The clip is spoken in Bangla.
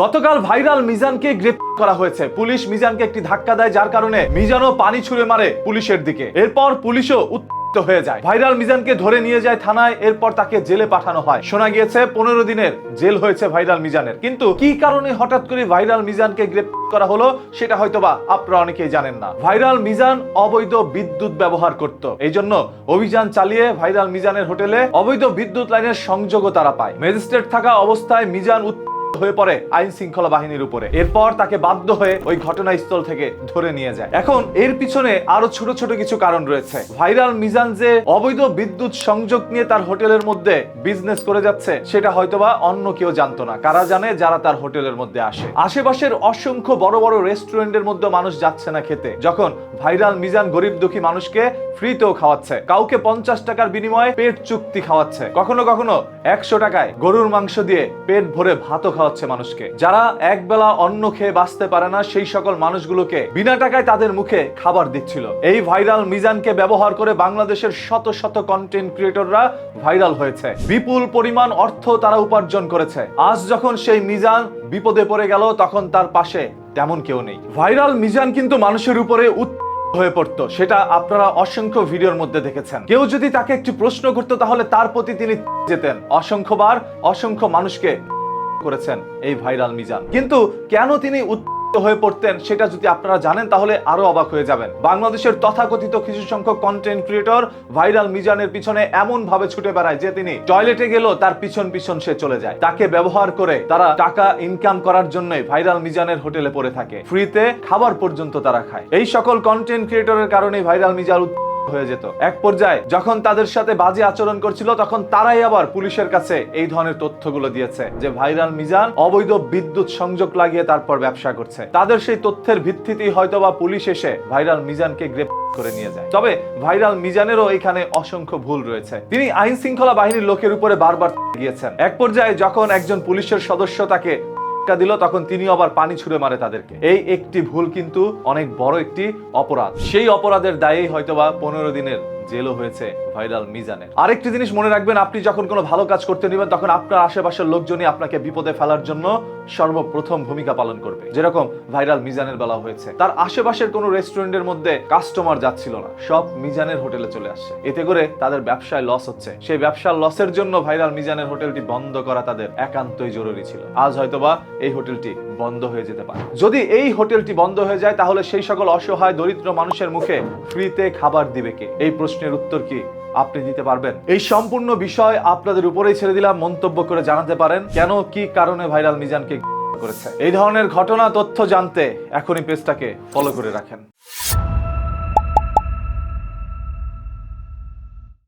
গতকাল ভাইরাল মিজানকে গ্রেপ্তার করা হয়েছে। পুলিশ মিজানকে একটি ধাক্কা দেয়, যার কারণে মিজানও পানি ছুড়ে মারে পুলিশের দিকে। এরপর পুলিশও উত্তেজিত হয়ে যায়। ভাইরাল মিজানকে ধরে নিয়ে যায় থানায়, এরপর তাকে জেলে পাঠানো হয়। শোনা গিয়েছে 15 দিনের জেল হয়েছে ভাইরাল মিজানের। কিন্তু কি কারণে হঠাৎ করে ভাইরাল মিজানকে গ্রেপ্তার করা হলো সেটা হয়তোবা আপনারা অনেকেই জানেন না। ভাইরাল মিজান অবৈধ বিদ্যুৎ ব্যবহার করত, এই জন্য অভিযান চালিয়ে ভাইরাল মিজানের হোটেলে অবৈধ বিদ্যুৎ লাইনের সংযোগও তারা পায়। ম্যাজিস্ট্রেট থাকা অবস্থায় মিজান হয়ে পড়ে আইন শৃঙ্খলা বাহিনীর উপরে। এরপর তাকে বাধ্য হয়ে ওই ঘটনাস্থল থেকে ধরে নিয়ে যায়। এখন এর পিছনে আরো ছোট ছোট কিছু কারণ রয়েছে। ভাইরাল মিজান যে অবৈধ বিদ্যুৎ সংযোগ নিয়ে তার হোটেলের মধ্যে বিজনেস করে যাচ্ছে সেটা হয়তোবা অন্য কেউ জানতো না। কারা জানে? যারা তার হোটেলের মধ্যে আসে। আশেপাশের অসংখ্য বড় বড় রেস্টুরেন্টের মধ্যে মানুষ যাচ্ছে না খেতে, যখন ভাইরাল মিজান গরিব দুঃখী মানুষকে ফ্রিতেও খাওয়াচ্ছে। কাউকে 50 টাকার বিনিময়ে পেট চুক্তি খাওয়াচ্ছে, কখনো কখনো 100 টাকায় গরুর মাংস দিয়ে পেট ভরে ভাতও খাওয়াচ্ছে মানুষকে। যারা একবেলা অন্ন খেয়ে বাঁচতে পারে না সেই সকল মানুষগুলোকে বিনা টাকায় তাদের মুখে খাবার দিচ্ছিল। এই ভাইরাল মিজানকে ব্যবহার করে বাংলাদেশের শত শত কন্টেন্ট ক্রিয়েটররা ভাইরাল হয়েছে। বিপুল পরিমাণ অর্থ তারা উপার্জন করেছে। আজ যখন সেই মিজান বিপদে পড়ে গেল, তখন তার পাশে তেমন কেউ নেই। ভাইরাল মিজান কিন্তু মানুষের উপরে হয়ে পড়তো, সেটা আপনারা অসংখ্য ভিডিওর মধ্যে দেখেছেন। কেউ যদি তাকে একটি প্রশ্ন করতো তাহলে তার প্রতি তিনি যেতেন। অসংখ্যবার অসংখ্য মানুষকে করেছেন এই ভাইরাল মিজান। কিন্তু কেন তিনি হয়ে পড়তেন সেটা যদি আপনারা জানেন তাহলে আরো অবাক হয়ে যাবেন। বাংলাদেশের তথাকথিত কিছু সংখ্যক কন্টেন্ট ক্রিয়েটর ভাইরাল মিজানের পিছনে এমন ভাবে ছুটে বেড়ায় যে তিনি টয়লেটে গেলেও তার পিছন পিছন সে চলে যায়। তাকে ব্যবহার করে তারা টাকা ইনকাম করার জন্যই ভাইরাল মিজানের হোটেলে পড়ে থাকে। ফ্রিতে খাবার পর্যন্ত তারা খায়। এই সকল কন্টেন্ট ক্রিয়েটরের কারণেই ভাইরাল মিজান হয়ে যেত। এক পর্যায়ে যখন তাদের সাথে বাজে আচরণ করছিল, তখন তারাই আবার পুলিশের কাছে এই ধরনের তথ্যগুলো দিয়েছে যে ভাইরাল মিজান অবৈধ বিদ্যুৎ সংযোগ লাগিয়ে তারপর ব্যবসা করছে। তাদের সেই তথ্যের ভিত্তিতেই হয়তোবা পুলিশ এসে ভাইরাল মিজানকে গ্রেপ্তার করে নিয়ে যায়। তবে ভাইরাল মিজানেরও এখানে অসংখ্য ভুল রয়েছে। তিনি আইন শৃঙ্খলা বাহিনীর লোকের উপরে বারবার গিয়েছেন। এক পর্যায়ে যখন একজন পুলিশের সদস্য তাকে দিল, তখন তিনি আবার পানি ছুড়ে মারে তাদেরকে। এই একটি ভুল কিন্তু অনেক বড় একটি অপরাধ। সেই অপরাধের দায়েই হয়তোবা 15 দিনের জেলও হয়েছে ভাইরাল মিজানের। আরেকটি জিনিস মনে রাখবেন, আপনি যখন কোনো ভালো কাজ করতে নেবেন তখন আপনার আশেপাশের লোকজনই আপনাকে বিপদে ফেলার জন্য সর্বপ্রথম ভূমিকা পালন করবে। যেরকম ভাইরাল মিজানের বেলা হয়েছে। তার আশেপাশের কোনো রেস্টুরেন্টের মধ্যে কাস্টমার যাচ্ছিল না, সব মিজানের হোটেলে চলে আসছে। এতে করে তাদের ব্যবসায় লস হচ্ছে। সেই ব্যবসার লসের জন্য ভাইরাল মিজানের হোটেলটি বন্ধ করা তাদের একান্তই জরুরি ছিল। আজ হয়তোবা এই হোটেলটি বন্ধ হয়ে যেতে পারে। যদি এই হোটেলটি বন্ধ হয়ে যায় তাহলে সেই সকল অসহায় দরিদ্র মানুষের মুখে ফ্রিতে খাবার দিবে কে? এই প্রশ্নের উত্তর কি আপনি দিতে পারবেন? এই সম্পূর্ণ বিষয় আপনাদের উপরেই ছেড়ে দিলাম। মন্তব্য করে জানাতে পারেন কেন, কি কারণে ভাইরাল মিজানকে করেছে। এই ধরনের ঘটনা তথ্য জানতে এখনই পেজটাকে ফলো করে রাখেন।